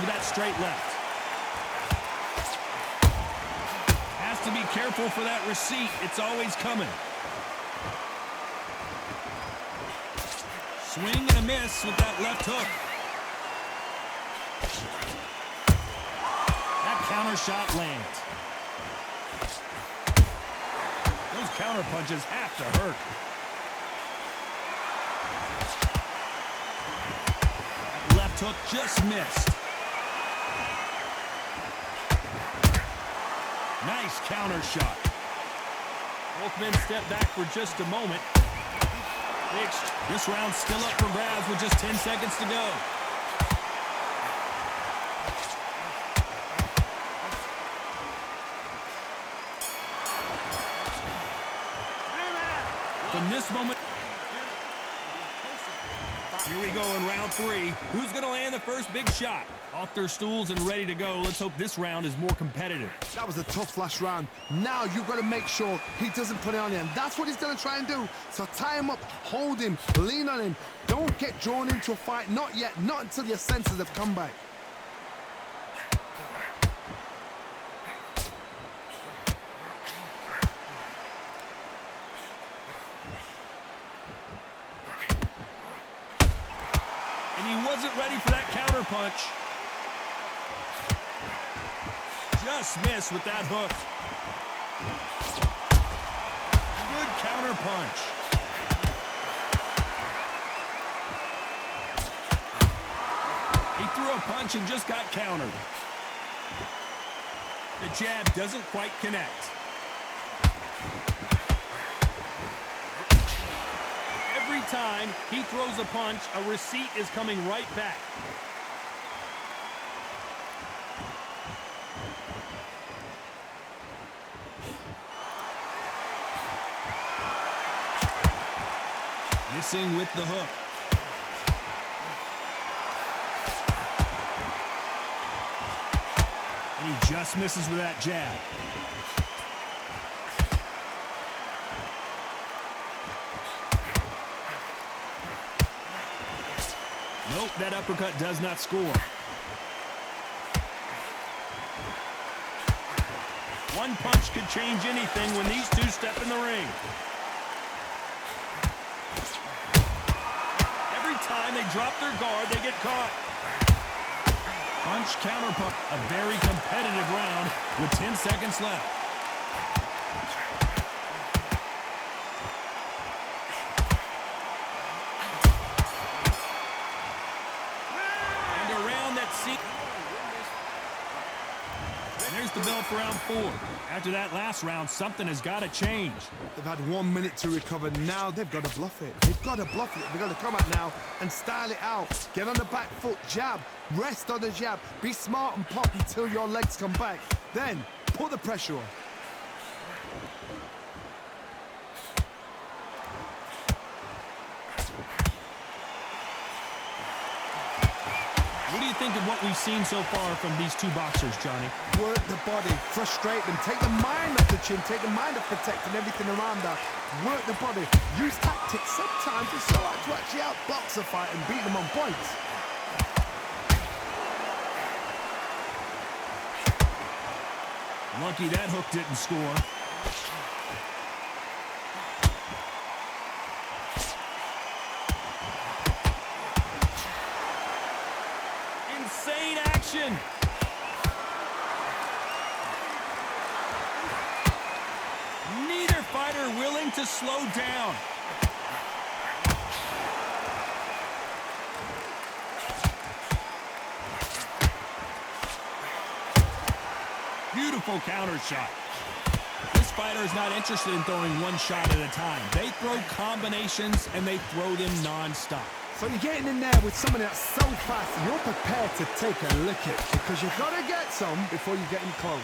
with that straight left. Has to be careful for that receipt. It's always coming. Swing and a miss with that left hook. That counter shot lands. Those counter punches have to hurt. That left hook just missed. Nice counter shot. Both men step back for just a moment. This round's still up for grabs with just 10 seconds to go. From this moment, here we go in round 3. Who's going to land the first big shot? Off their stools and ready to go. Let's hope this round is more competitive. That was a tough last round. Now you've got to make sure he doesn't put it on him. That's what he's going to try and do. So tie him up, hold him, lean on him. Don't get drawn into a fight. Not yet. Not until your senses have come back. And he wasn't ready for that counter punch. Just missed with that hook. Good counter punch. He threw a punch and just got countered. The jab doesn't quite connect. Every time he throws a punch, a receipt is coming right back. Missing with the hook. And he just misses with that jab. Nope, that uppercut does not score. One punch could change anything when these two step in the ring. Time they drop their guard, they get caught. Punch, counter punch. A very competitive round with 10 seconds left. And around that seat. There's the bell for round 4. After that last round, something has got to change. They've had 1 minute to recover. Now they've got to bluff it. They've got to bluff it. They've got to come out now and style it out. Get on the back foot, jab. Rest on the jab. Be smart and pop until your legs come back. Then put the pressure on. What do you think of what we've seen so far from these two boxers, Johnny? Work the body, frustrate them, take the mind off the chin, take the mind off protecting everything around that. Work the body, use tactics. Sometimes it's so hard to actually outbox a fight and beat them on points. Lucky that hook didn't score. Insane action. Neither fighter willing to slow down. Beautiful counter shot. This fighter is not interested in throwing one shot at a time. They throw combinations and they throw them non-stop. So you're getting in there with someone that's so fast, you're prepared to take a lick it because you've got to get some before you get in close.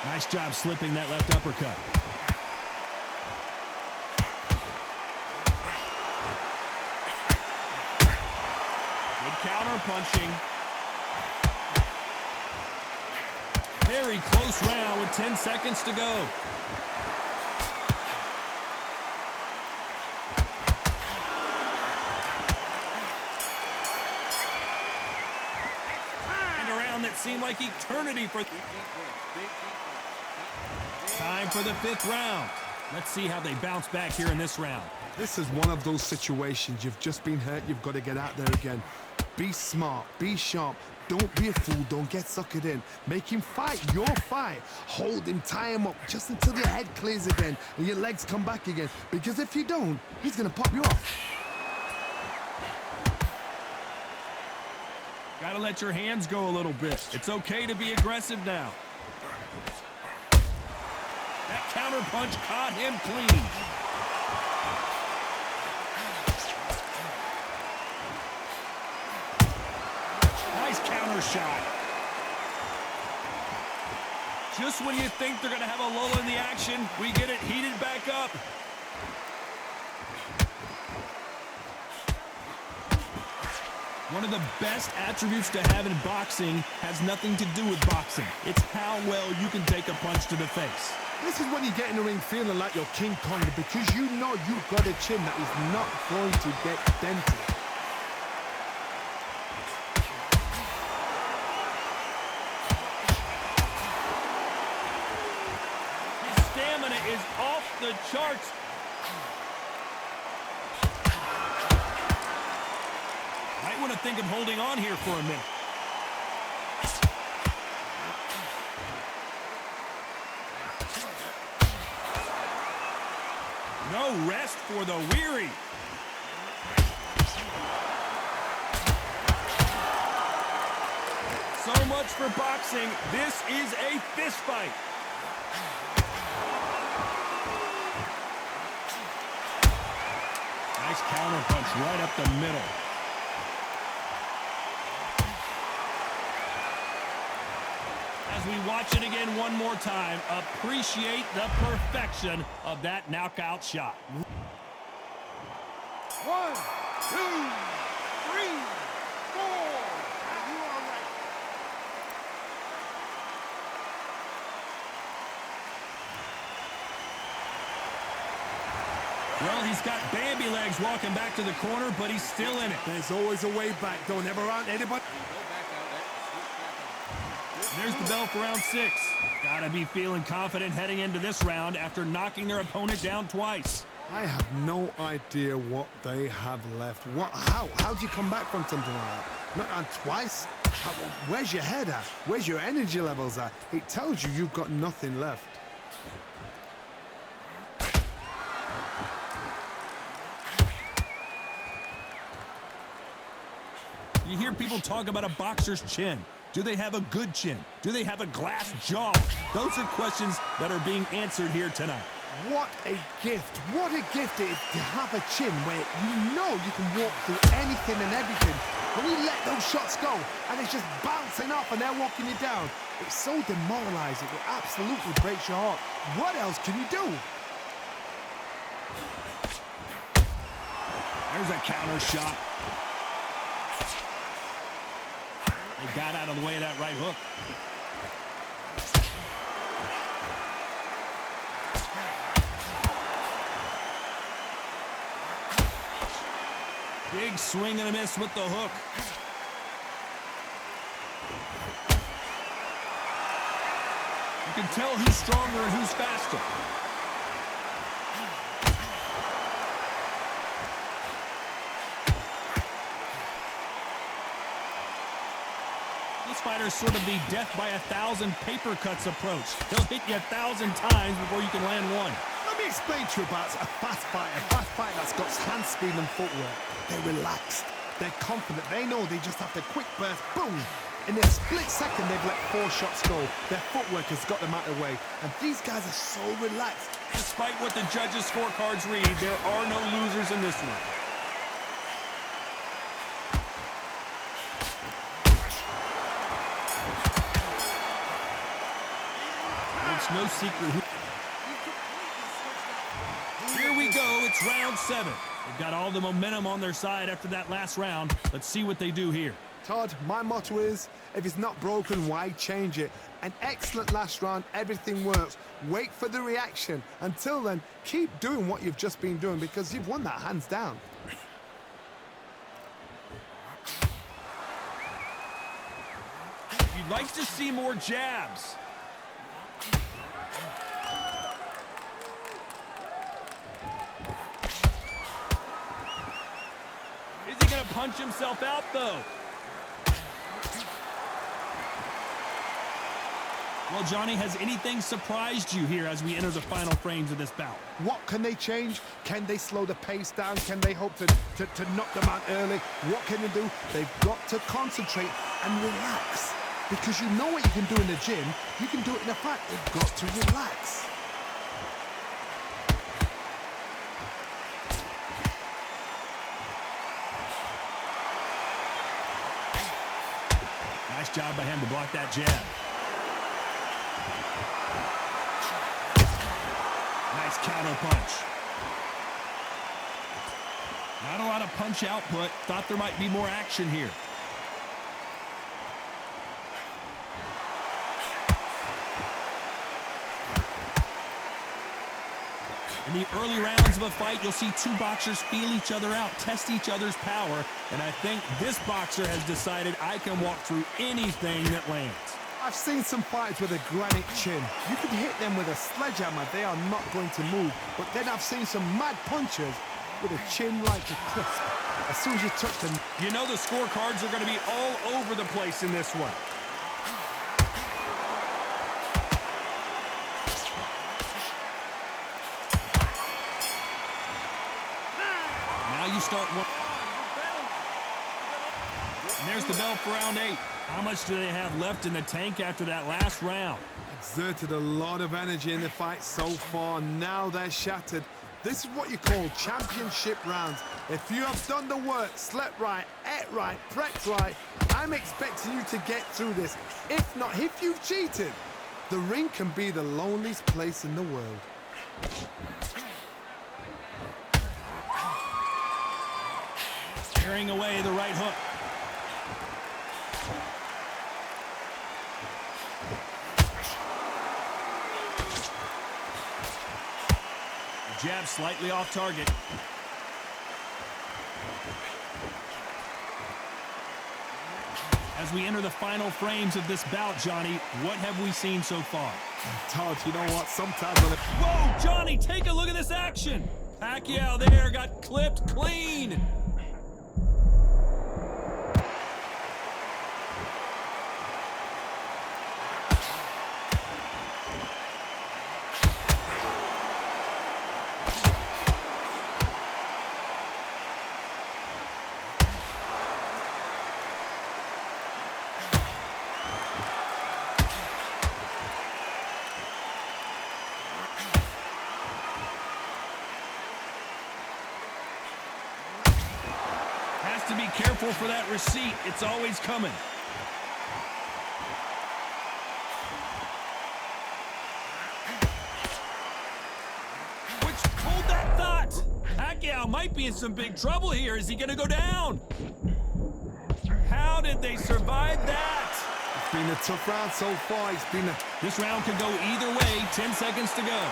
Nice job slipping that left uppercut. Good counter punching. Very close round with 10 seconds to go. seem like eternity for... Time for the 5th round. Let's see how they bounce back here in this round. This is one of those situations. You've just been hurt. You've got to get out there again. Be smart. Be sharp. Don't be a fool. Don't get suckered in. Make him fight your fight. Hold him. Tie him up just until your head clears again and your legs come back again. Because if you don't, he's going to pop you off. Gotta let your hands go a little bit. It's okay to be aggressive now. That counter punch caught him clean. Nice counter shot. Just when you think they're gonna have a lull in the action, we get it heated back up. One of the best attributes to have in boxing has nothing to do with boxing. It's how well you can take a punch to the face. This is when you get in the ring feeling like you're King Kong because you know you've got a chin that is not going to get dented. His stamina is off the charts. Might want to think of holding on here for a minute. No rest for the weary. So much for boxing. This is a fist fight. Nice counter punch right up the middle. As we watch it again one more time, appreciate the perfection of that knockout shot. 1, 2, 3, 4. And you are right. Well, he's got Bambi legs walking back to the corner, but he's still in it. There's always a way back. Don't ever round anybody. There's the bell for round 6. Gotta be feeling confident heading into this round after knocking their opponent down twice. I have no idea what they have left. How do you come back from something like that? Not on twice? Where's your head at? Where's your energy levels at? It tells you you've got nothing left. You hear people talk about a boxer's chin. Do they have a good chin? Do they have a glass jaw? Those are questions that are being answered here tonight. What a gift. What a gift it is to have a chin where you know you can walk through anything and everything. When you let those shots go and it's just bouncing off and they're walking you down, it's so demoralizing. It absolutely breaks your heart. What else can you do? There's a counter shot. They got out of the way of that right hook. Big swing and a miss with the hook. You can tell who's stronger and who's faster. This fighter's sort of the death by 1,000 paper cuts approach. He'll hit you 1,000 times before you can land one. Let me explain to you about a fast fighter. A fast fighter that's got hand speed and footwork. They're relaxed. They're confident. They know they just have to quick burst, boom. In a split second, they've let 4 shots go. Their footwork has got them out of the way. And these guys are so relaxed. Despite what the judges' scorecards read, there are no losers in this one. It's no secret who... Here we go, it's round 7. They've got all the momentum on their side after that last round. Let's see what they do here. Todd, my motto is, if it's not broken, why change it? An excellent last round, everything works. Wait for the reaction. Until then, keep doing what you've just been doing because you've won that hands down. You'd Like to see more jabs. Is he going to punch himself out, though? Well, Johnny, has anything surprised you here as we enter the final frames of this bout? What can they change? Can they slow the pace down? Can they hope to knock them out early? What can they do? They've got to concentrate and relax. Because you know what you can do in the gym, you can do it in a fight. They've got to relax. Nice job by him to block that jab. Nice counter punch. Not a lot of punch output. Thought there might be more action here. In the early rounds of a fight, you'll see two boxers feel each other out, test each other's power, and I think this boxer has decided I can walk through anything that lands. I've seen some fighters with a granite chin. You could hit them with a sledgehammer, they are not going to move. But then I've seen some mad punchers with a chin like a crisp. As soon as you touch them... You know the scorecards are going to be all over the place in this one. Now you start one. And there's the bell for round 8. How much do they have left in the tank after that last round? Exerted a lot of energy in the fight so far. Now they're shattered. This is what you call championship rounds. If you have done the work, slept right, ate right, prepped right, I'm expecting you to get through this. If not, if you've cheated, the ring can be the loneliest place in the world. Carrying away the right hook. Jab slightly off target. As we enter the final frames of this bout, Johnny, what have we seen so far? Todd, you know what? Sometimes when Whoa, Johnny, take a look at this action. Pacquiao there got clipped clean. To be careful for that receipt. It's always coming. Which hold that thought. Pacquiao might be in some big trouble here. Is he going to go down? How did they survive that? it's been a tough round so far. This round could go either way. 10 seconds to go.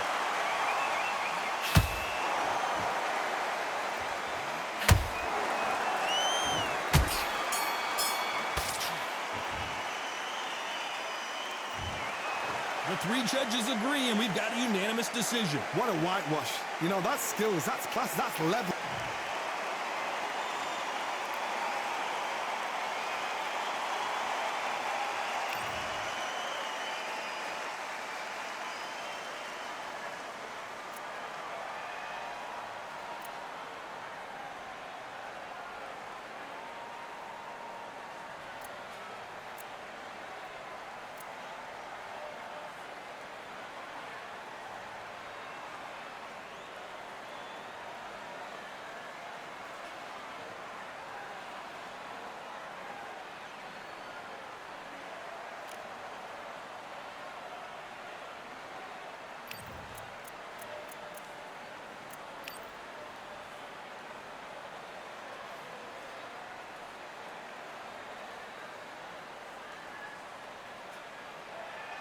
The 3 judges agree, and we've got a unanimous decision. What a whitewash. You know, that's skills, that's class, that's level.